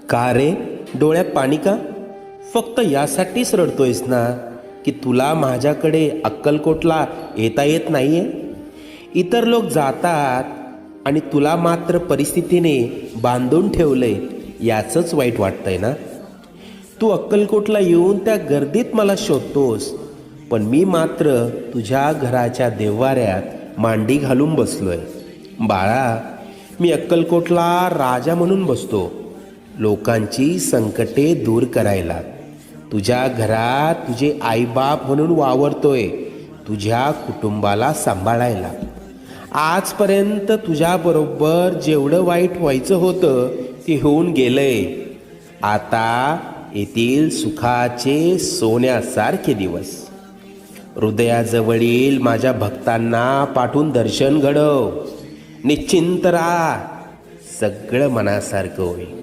का रे, डोळ्यात पाणी का? फक्त यासाठीच रडतोयस ना की तुला माझ्याकडे अक्कलकोटला येता येत नाहीये? इतर लोक जातात आणि तुला मात्र परिस्थितीने बांधून ठेवलंय, याचंच वाईट वाटतंय ना? तू अक्कलकोटला येऊन त्या गर्दीत मला शोधतोस, पण मी मात्र तुझ्या घराच्या देव्हाऱ्यात मांडी घालून बसलोय. बाळा, मी अक्कलकोटला राजा म्हणून बसतो, लोकांची संकटे दूर करायला. तुझ्या घरात तुझे आईबाप म्हणून वावरतोय, तुझ्या कुटुंबाला सांभाळायला. आजपर्यंत तुझ्याबरोबर जेवढं वाईट व्हायचं होतं ते होऊन गेलंय. आता येथील सुखाचे सोन्यासारखे दिवस. हृदयाजवळील माझ्या भक्तांना पाठवून दर्शन घडव. निश्चिंत राहा, सगळं मनासारखं होईल.